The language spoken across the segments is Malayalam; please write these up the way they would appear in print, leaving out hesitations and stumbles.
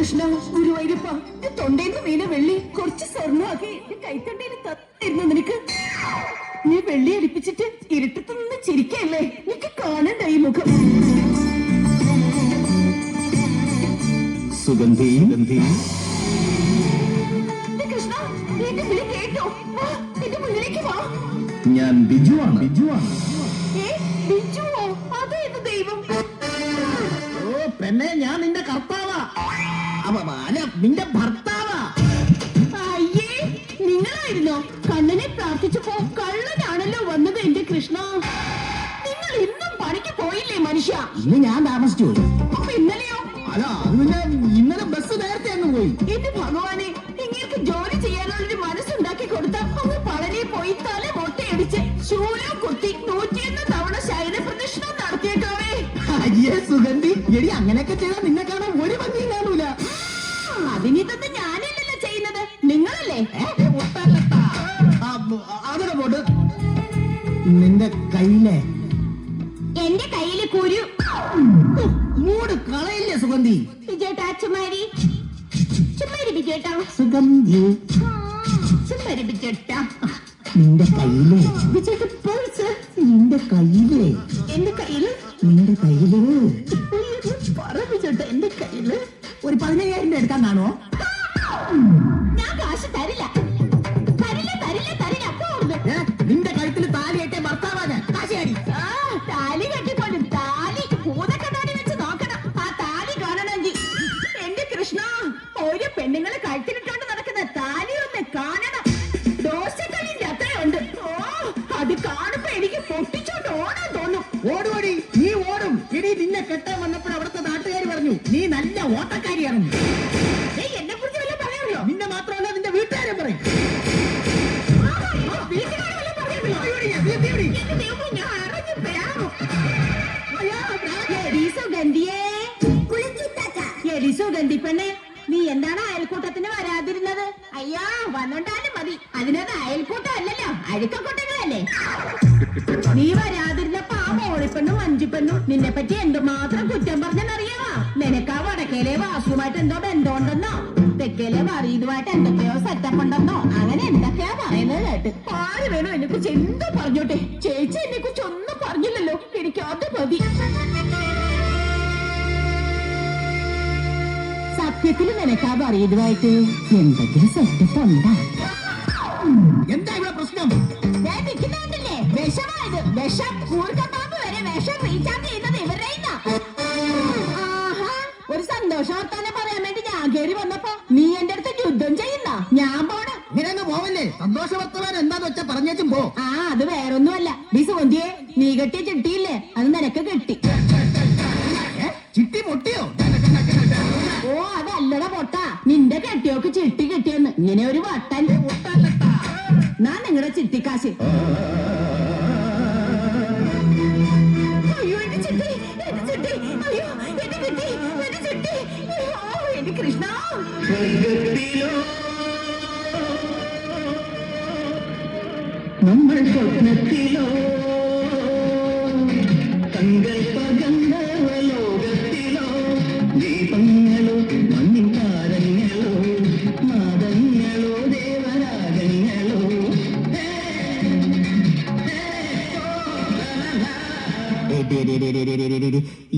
കൃഷ്ണ, ഗുരുവായൂരപ്പ, തൊണ്ടേന്ന് വീണ വെള്ളി കുറച്ച് സ്വർണ്ണമാക്കി കൈത്തണ്ടയിൽ തരുന്ന നിനക്ക്. നീ വെള്ളി അടിപ്പിച്ചിട്ട് ഇരുട്ടത്ത് നിന്ന് ചിരിക്കല്ലേ? എനിക്ക് കാണണ്ട ഈ മുഖം. സുഗന്ധി കൃഷ്ണ, എന്റെ വിളി കേട്ടോ? എന്റെ മുന്നിലേക്ക് വാ. ഞാൻ ബിജുവാണ്. ബിജുവോ? അതേത് ദൈവം? ഓ പെണ്ണെ, ഞാൻ നിന്റെ കർത്താവാ. അല്ല, നിന്റെ ഭർത്താവാ. അയ്യേ, നിങ്ങളായിരുന്നോ? കണ്ണനെ പ്രാർത്ഥിച്ചപ്പോ കള്ളനാണല്ലോ വന്നത് എന്റെ കൃഷ്ണ. നിങ്ങൾ ഇന്നും പണിക്ക് പോയില്ലേ മനുഷ്യ? ഇന്ന് ഞാൻ താമസിച്ചു പോയി. അപ്പൊ ഇന്നലെയോ? അല്ല, അത് പിന്നെ ഇന്നലെ ബസ് നേരത്തെ അങ്ങ് പോയി. എന്റെ ഭഗവാനെ, നിങ്ങൾക്ക് ജോലി ചെയ്യാനുള്ളൊരു മനസ്സുണ്ടാക്കി കൊടുത്ത അങ്ങ് പളനി പോയി തല മൊട്ടയടിച്ച് ശൂലം കുത്തി 101 തവണ ശയന പ്രദക്ഷിണം നടത്തിയേക്കാവേ. അയ്യേ സുഗന്ധി, എടി അങ്ങനെയൊക്കെ ചെയ്താൽ നിന്നെ കാണാൻ ഒരു ഭംഗിയും കാണൂല. അതിനിതൊന്നും ഞാനല്ലല്ലോ ചെയ്യുന്നത്, നിങ്ങളല്ലേ? അതിനെ പോട്ട്. നിന്റെ കയ്യിലെ എന്റെ കയ്യില് കുരു. മൂട് കളയില്ലേ സുഗന്ധി? വിജയേട്ടാ, ചുമ്മാരി വിജയേട്ടാ, സുഗന്ധി ചുമ്മാരി വിജയേട്ടാ. നിന്റെ കയ്യിലെ വിജയേട്ട പേഴ്സ്. നിന്റെ കയ്യിലെ എന്റെ കയ്യില് നിന്റെ കയ്യില് പറ വിജയേട്ട, എന്റെ കയ്യില് ഒരു 15,000 എടുക്കാൻ കാണോ? ഞാൻ കാശ് തരില്ല. നിന്റെ കഴുത്തിൽ താലിയേറ്റെ ഭർത്താവാണ്. കാശിയാടി. താലി കെട്ടിപ്പോലും താലി ഭൂതക്കണ്ണാടി വെച്ച് നോക്കണം. ആ താലി കാണണമെങ്കിൽ എന്റെ കൃഷ്ണ, ഒരു പെണ്ണുങ്ങളെ കഴുത്തിലിട്ടോണ്ട് നടക്കുന്ന താലി ഒന്ന് കാണണം. ദോശക്കളിന്റെ അത്രയുണ്ട്. ഓ, അത് കാണുമ്പോ എനിക്ക് പൊട്ടിച്ചോണ്ട് ഓടാൻ തോന്നും. ഓടുവടി, നീ ഓടും. ഇനി നിന്നെ കെട്ടാൻ വന്നപ്പോൾ അവിടുത്തെ നാട്ടുകാർ പറഞ്ഞു നീ നല്ല ഓട്ടക്കാരിയാണെന്ന്. എന്നെ കുറിച്ച് വല്ല പറയാമല്ലോ? നിന്നെ മാത്രമല്ല, നിന്റെ വീട്ടുകാരെ പറയും. സുഗന്ധി പെണ്ണെ, നീ എന്താണ് അയൽക്കൂട്ടത്തിന് വരാതിരുന്നത്? അയ്യാ, വന്നോണ്ടാലും മതി. അതിനത് അയൽക്കൂട്ടം അല്ലല്ലോ, അഴുക്കക്കൂട്ടങ്ങളല്ലേ. നീ വരാതിരുന്നപ്പോ ആ മോളിപ്പെണ്ണും മഞ്ജുപ്പെണ്ണും നിന്നെ പറ്റി എന്തുമാത്രം കുറ്റം പറഞ്ഞെന്നറിയാവാ? നിനക്കാ വടക്കേലെ വാസുമായിട്ട് എന്തോ ബന്ധമുണ്ടെന്നോ തെക്കേലെ വറീതുമായിട്ട് എന്തൊക്കെയോ സെറ്റപ്പ് ഉണ്ടെന്നോ അങ്ങനെ എന്തൊക്കെയാ പറയുന്നത് കേട്ട്. ആര് വേണോ എന്നെ കുറിച്ച് എന്തോ പറഞ്ഞോട്ടെ, ചേച്ചി എന്നെ കുറിച്ച് ഒന്നും പറഞ്ഞില്ലല്ലോ. എനിക്ക് അത് മതി. സത്യത്തിൽ നിനക്കാ വറീതുമായിട്ട് എന്തെങ്കിലും സെറ്റപ്പ് ഉണ്ടാ? എന്താ ഇവിടെ പ്രശ്നം? ഞാൻ നിൽക്കുന്നുണ്ടല്ലേ, വിഷമായത്. വിഷം കൂർക്കപ്പാമ്പ് വരെ വിഷം റീചാർജ് ചെയ്യുന്നത് ഇവരുടെ. ഒരു സന്തോഷവർത്താനം പറയാൻ വേണ്ടി ഞാൻ കയറി വന്നപ്പോ നീ എന്റെ അടുത്ത് യുദ്ധം ചെയ്യുന്ന. ഞാൻ പോണ്. ഇങ്ങനെയൊന്നും പോവല്ലേ. സന്തോഷവർത്തമാനം എന്താന്ന് വെച്ചാ പറഞ്ഞേച്ചും പോ. അത് വേറൊന്നുമല്ല. നീ സുഗന്ധിയെ, നീ കെട്ടിയ ചിട്ടിയില്ലേ, അത് നിനക്ക് കിട്ടി. ചിട്ടി പൊട്ടിയോ? ഓ, അതല്ലട പൊട്ട, നിന്റെ കെട്ടിയോക്ക് ചിട്ടി കിട്ടിയെന്ന്. ഇങ്ങനെ ഒരു വട്ടൻ ഞാൻ നിങ്ങളുടെ ചിട്ടിക്കാശ്. അയ്യോ, എന്റെ ചിട്ടി, എന്റെ ചിട്ടി, അയ്യോ എന്റെ കിട്ടി, എന്റെ ചിട്ടി. അയ്യോ എന്റെ കൃഷ്ണ. നമ്മൾ സ്വപ്നത്തിലോ സങ്കൽപ്പഗന്ധ ലോകത്തിലോ ദീപങ്ങളോ മണ്ണിൻ താരങ്ങളോ നാദങ്ങളോ ദേവരാഗങ്ങളോ.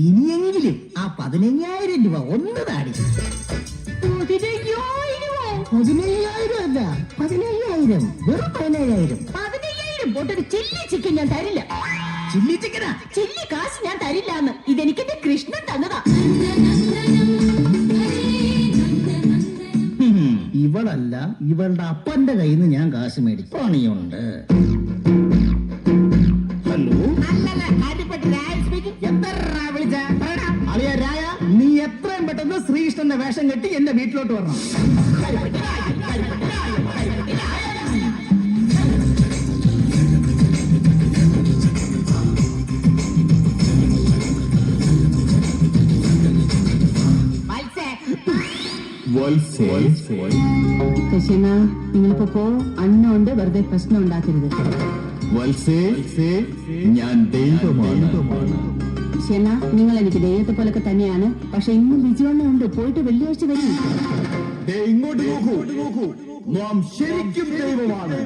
ഇനിയെങ്കിലും ആ 15,000 രൂപ ഒന്ന് താടി. 15,000 അല്ല, 15,000. വെറും 15,000. 15,000 പോട്ടൊരു ചില്ലി ചിക്കൻ ഞാൻ തരില്ല. ചില്ലി ചിക്കനാ? ചില്ലി കാശ് ഞാൻ തരില്ലാന്ന്. ഇതെനിക്ക് എന്റെ കൃഷ്ണൻ തന്നതാ. ഇവളല്ല, ഇവളുടെ അപ്പന്റെ കയ്യിൽ നിന്ന് ഞാൻ കാശ് മേടിച്ചു. പണിയുണ്ട്. ഹലോ, അളിയ രായ, നീ എത്രയും പെട്ടെന്ന് ശ്രീകൃഷ്ണന്റെ വേഷം കെട്ടി എന്റെ വീട്ടിലോട്ട് വരണം. നിങ്ങളിപ്പോ പോ. അണ്ണുണ്ട്, വെറുതെ പ്രശ്നം ഉണ്ടാക്കരുത്. ഞാൻ ദൈവമാണ്. ശരിയെന്ന നിങ്ങൾ എനിക്ക് ദൈവത്തെ പോലൊക്കെ തന്നെയാണ്. പക്ഷെ ഇന്നും വിജയണ്ണ ഉണ്ട്. പോയിട്ട് വെള്ളിയാഴ്ച വരും. ഇങ്ങോട്ട് നോക്കൂ, നാം ശരിക്കും ദൈവമാണ്.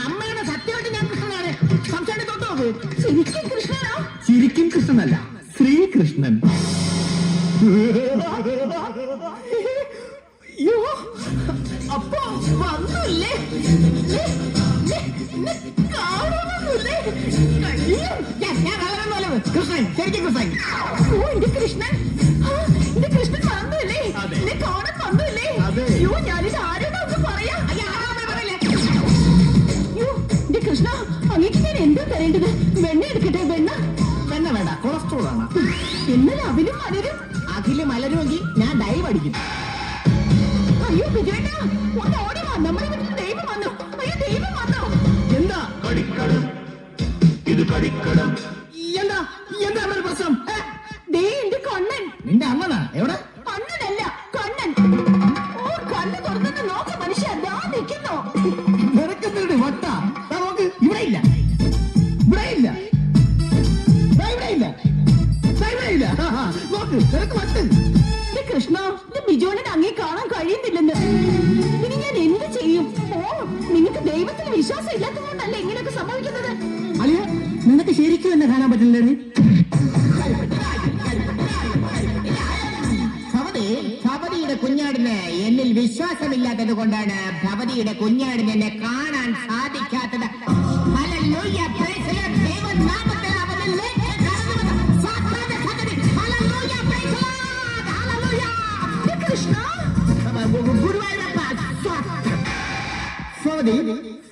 അമ്മയുടെ സത്യമായിട്ട് ഞാൻ കൃഷ്ണനാണ്. സംശയം തൊട്ടോ? ശരിക്കും കൃഷ്ണനോ? ശരിക്കും കൃഷ്ണനല്ല, ശ്രീകൃഷ്ണൻ. അയ്യോ, അപ്പൊ വന്നില്ലേ? കൃഷ്ണൻ, ശരിക്കും കൃഷ്ണൻ. ഓ, എന്റെ കൃഷ്ണൻ. എന്റെ കൃഷ്ണൻ വന്നില്ലേ? എന്നെ കാണാൻ വന്നില്ലേ? അയ്യോ, ഞാനിത് ആരോടാ ഒന്ന് പറയാ? അയ്യോ, എന്റെ കൃഷ്ണ, അങ്ങേക്ക് ഞാൻ എന്താ തരേണ്ടത്? വെണ്ണ എടുക്കട്ടെ? വെണ്ണ വേണ്ട, കൊളസ്ട്രോൾ ആണ്. എന്നാൽ അവിലും മലരും. അഖില് മലരുമെങ്കിൽ ഞാൻ ഡൈവ് അടിക്കും. അയ്യോ വിജയണ്ണ, ഒന്ന് ഓടി വാ. നമ്മുടെ വീട്ടിൽ ദൈവം വന്നു. അയ്യോ, ദൈവം വന്നു. എന്താ എന്താ എന്താ അവിടെ ഒരു പ്രശ്നം? ദേ എന്റെ കണ്ണൻ. നിന്റെ അമ്മനാ? എവിടെ? കണ്ണനല്ല, കണ്ണൻ. ഓ, കണ്ണ് തുറന്നിട്ട് നോക്ക മനുഷ്യ, ദാ നിൽക്കുന്നു. നിനക്കെന്തിനുണ്ട് വട്ട? നോക്ക്, ഇവിടെ ഇല്ല, ഇവിടെ ഇല്ല, ഇവിടെ ഇല്ല, ഇവിടെ ഇല്ല. നോക്ക്, നിനക്ക് വട്ട്. എന്റെ കൃഷ്ണ, എന്റെ ബിജോണിന് അങ്ങേ കാണാൻ കഴിയുന്നില്ലെന്ന്. ഇനി ഞാൻ എന്ത് ചെയ്യും? ഓ, നിങ്ങൾക്ക് ദൈവത്തിൽ വിശ്വാസം ഇല്ലാത്തതുകൊണ്ടല്ലേ ഇങ്ങനെയൊക്കെ സംഭവിക്കുന്നത്? അളിയ, നിനക്ക് ശരിക്കും എന്നെ കാണാൻ പറ്റില്ലേ? ഭവതിയുടെ കുഞ്ഞാടിന് എന്നിൽ വിശ്വാസമില്ലാത്തത് കൊണ്ടാണ് ഭവതിയുടെ കുഞ്ഞാടിന് എന്നെ കാണാൻ സാധിക്കാത്തത്. Hallelujah, praise the lord. ദൈവനാമത്തിൽ അവനിൽ സാക്ഷാത് ഭഗതി. Hallelujah, praise the lord. Hallelujah. Krishna, ഗുരുവായൂരപ്പ.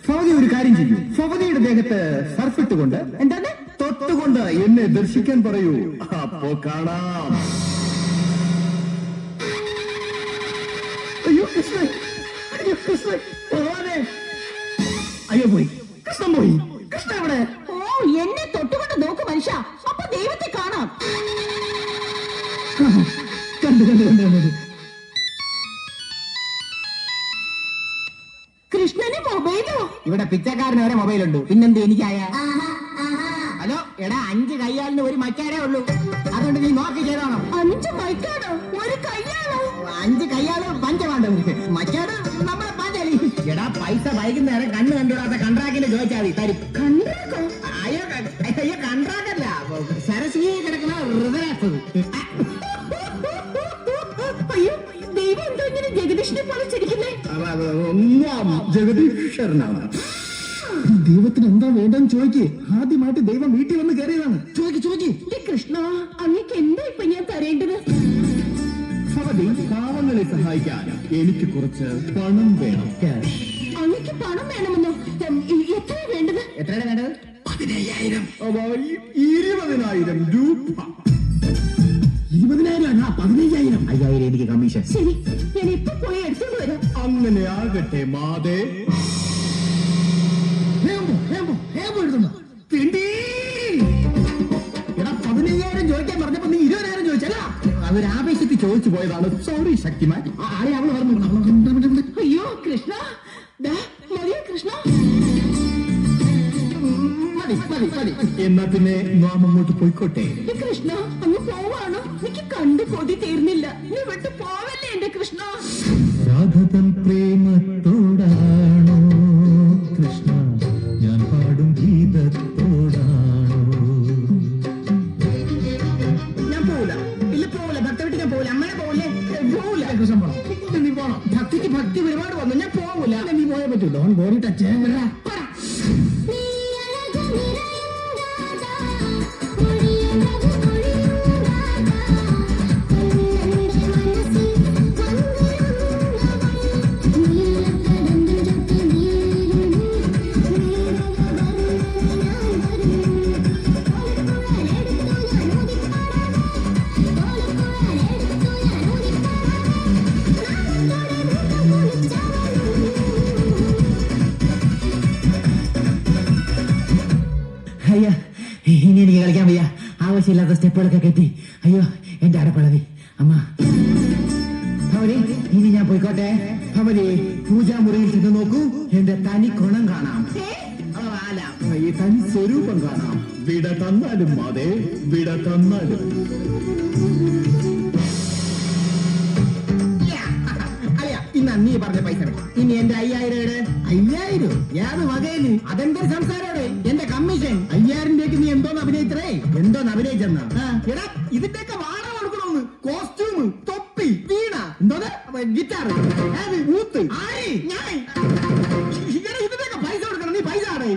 ഭവതി ഒരു കാര്യം ചെയ്യൂ. ഭവതിയുടെ ദേഹത്ത് സർഫിട്ടുകൊണ്ട്, എന്താണ്? തൊട്ടുകൊണ്ട് എന്നെ ദർശിക്കാൻ പറയൂ. അപ്പോ കാണാം. അയ്യോ കൃഷ്ണൻ, അയ്യോ കൃഷ്ണൻ, ഭഗവാനെ. അയ്യോ പോയി, കൃഷ്ണൻ പോയി. കൃഷ്ണ എവിടെ? ഓ, എന്നെ തൊട്ടുകൊണ്ട് നോക്കു മനുഷ്യ, അപ്പൊ ദൈവത്തെ കാണാം. കണ്ടു. കൃഷ്ണന് മൊബൈലോ? ഇവിടെ പിച്ചക്കാരന് വരെ മൊബൈലുണ്ട്, പിന്നെന്ത് എനിക്കായ? ഹലോ എടാ, 5 കയ്യാലിന് ഒരു മച്ചാടേ ഉള്ളൂ. അതുകൊണ്ട് നീ നോക്കി ചെയ്തോണം. 5 മൈക്കാണോ? ഒരു കയ്യാണോ? 5 കയ്യാള് പഞ്ചമാണ്ടവർക്ക്, മച്ചാട് നമ്മളെ പാഞ്ചാലി. എടാ, പൈസ വൈകുന്നേരം കണ്ണ് കണ്ടുവിടാത്ത കൺട്രാക്റ്റിന് ചോദിച്ചാൽ മതി, തരും. കണ്ടോ? അയ്യോ കൺട്രാക്റ്റല്ല, സരസ്വതി കിടക്കുന്ന ഹൃദയത്തത്. അയ്യോ, ദൈവം എന്തോ ഇങ്ങനെ ജഗദീഷിനെ പോലെ ചിരിക്കുന്നേ? ജഗദീശ്വരനാണ്. ദൈവത്തിന് എന്താ വേണ്ടെന്ന് ചോദിക്കേ. ആദ്യമായിട്ട് ദൈവം വീട്ടിൽ വന്ന് കയറിയതാണ്. ചോദിക്ക്. കൃഷ്ണ, അങ്ങക്ക് എന്താ ഇപ്പൊ ഞാൻ തരേണ്ടത്? ഭവതി, പാവങ്ങളെ സഹായിക്കാൻ എനിക്ക് കുറച്ച് പണം വേണം. ക്യാഷ്. അങ്ങക്ക് പണം വേണമെന്നോ? എത്ര വേണ്ടത്? എത്രയാണ് വേണ്ടത്? 15,000. 20,000 രൂപ. 20,000 അല്ല, 15,000. 5,000 എനിക്ക് കമ്മീഷൻ. ശരി, ഞാൻ ഇപ്പൊ പോയി എടുത്തോണ്ട് വരാം. അങ്ങനെ ആകട്ടെ മാതേ. എടാ, 15,000 ചോദിക്കാൻ പറഞ്ഞപ്പോ നീ 20,000 ചോദിച്ചല്ല. അതൊരു ആവേശത്തിൽ ചോദിച്ചു പോയതാണ്. സോറി ശക്തിമാൻ. ആരെ അവള് പറഞ്ഞു? അയ്യോ കൃഷ്ണ, മതിയോ കൃഷ്ണ? മതി. എന്നാ പിന്നെ നാം അങ്ങോട്ട് പോയിക്കോട്ടെ. കൃഷ്ണ, അങ്ങ് പോവാണോ? എനിക്ക് കണ്ടു കൊതി തീർന്നില്ല. നീ വിട്ടു പോവല്ലേ എന്റെ കൃഷ്ണ? രാധതൻ പ്രേമത്തോടാണോ കൃഷ്ണ ഞാൻ പാടും ഗീതത്തോടാണോ? ഞാൻ പോവില്ല. ഭക്തി വിട്ട് ഞാൻ പോവില്ല. അമ്മയെ പോവില്ലേ? പോവില്ല. കൃഷ്ണൻ പോണം. നീ പോണം. ഭക്തിക്ക് ഭക്തി ഒരുപാട് വന്നു. ഞാൻ പോവില്ല. നീ പോയേ പറ്റൂ. Don't body touch. അയ്യ, ഇനി എനിക്ക് കളിക്കാൻ വയ്യ. ആവശ്യമില്ലാത്ത സ്റ്റെപ്പുകളൊക്കെ കെട്ടി. അയ്യോ, എന്റെ അടപ്പളവി. അമ്മ ഭവതി ഇനി ഞാൻ പോയിക്കോട്ടെ. ഭവതി പൂജാമുറിയിൽ ചെന്ന് നോക്കൂ, എന്റെ തനി ഗുണം കാണാം. ഏ? അല്ല, ഈ തനി സ്വരൂപം കാണാം. വിട തന്നാലും അതെ, വിട തന്നാലും. ഇന്ന് നീ പറഞ്ഞ പൈസ ഇനി എന്റെ 5000 5000 ഏത് വകയില്? അതെന്താ സംസാരോടെ? എന്റെ കമ്മീഷൻ 5000 രൂപയ്ക്ക് നീ എന്തോന്ന് അഭിനയിച്ചേ? എന്തോന്ന് അഭിനയിച്ചെന്നാ? എടാ ഇതിന്റെയൊക്കെ വാടക കൊടുക്കണോന്ന്. കോസ്റ്റ്യൂം, തൊപ്പി, വീണ, എന്തോന്ന് ഗിറ്റാർ, ഊത്ത്, ആയി ഞാൻ ഇതിന്റെയൊക്കെ പൈസ കൊടുക്കണം. നീ പൈസ ആടേ.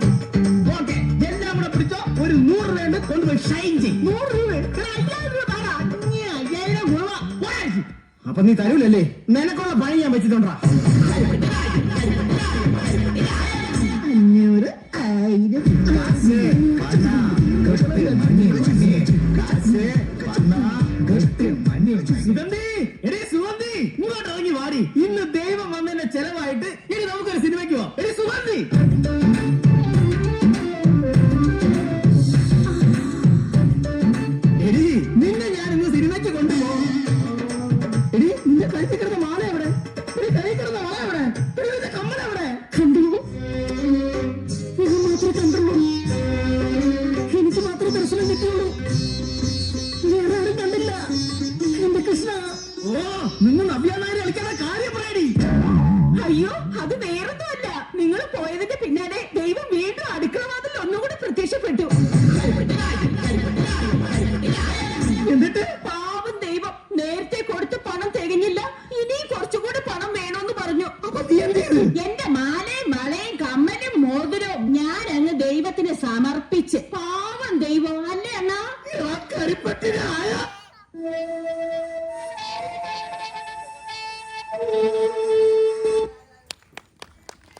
ഓക്കെ, എല്ലാം കൂടെ പിടിച്ചോ. ഒരു 100 രൂപ കൊണ്ടുപോയി ഷൈൻ ചെയ്യും. 100 രൂപ 5000 രൂപ താടാ. 5000 രൂപ. അപ്പൊ നീ തരൂലല്ലേ? നിനക്കുള്ള പണി ഞാൻ വെച്ചിട്ടുണ്ടാ. 500, 1000. സുഗന്ധി, എടീ സുഗന്ധി, ഇങ്ങോട്ട് ഇറങ്ങി വാടി. ഇന്ന് ദൈവം വന്നതിന്റെ ചെലവായിട്ട് ഇനി നമുക്കൊരു സിനിമയ്ക്ക് പോവാം. എടീ സുഗന്ധി. എടീ നിന്നെ ഞാൻ ഇന്ന് സിനിമയ്ക്ക് കൊണ്ടുപോകും. എടീ നിന്റെ കഴുത്തിൽ കിടന്ന മാല എവിടെ? എടീ കൈ കിടന്ന മാല എവിടെ? എടീ നിന്റെ കമ്മൽ എവിടെ? കണ്ടു, ഇത് മാത്രമേ കണ്ടുള്ളൂ. എനിക്ക് മാത്രമേ ദർശനം കിട്ടിയുള്ളൂ. വേറെ ആരും കണ്ടില്ല. എന്റെ കൃഷ്ണ. ഓ, നിങ്ങൾ നവ്യാനാരി കളിക്കാത്ത കാര്യം പറയടി. അയ്യോ, അത് വേറൊന്നുമല്ല. നിങ്ങൾ പോയതിന്റെ പിന്നാലെ ദൈവം വീണ്ടും അടുക്കള വാതിൽ ഒന്നുകൂടി പ്രത്യക്ഷപ്പെട്ടു. എന്നിട്ട് പാവം ദൈവം നേരത്തെ കൊടുത്ത പണം തികഞ്ഞില്ല. ഇനി കുറച്ചുകൂടി പണം വേണമെന്ന് പറഞ്ഞു. അപ്പൊ നീ എന്ത് ചെയ്തു? എന്റെ മാലയും വളയും കമ്മലും മോതിരവും ഞാൻ അങ്ങ് ദൈവത്തിന് സമർപ്പിച്ച്. പാവം ദൈവം അല്ലേ അണ്ണാ? കരിപ്പട്ടിനായ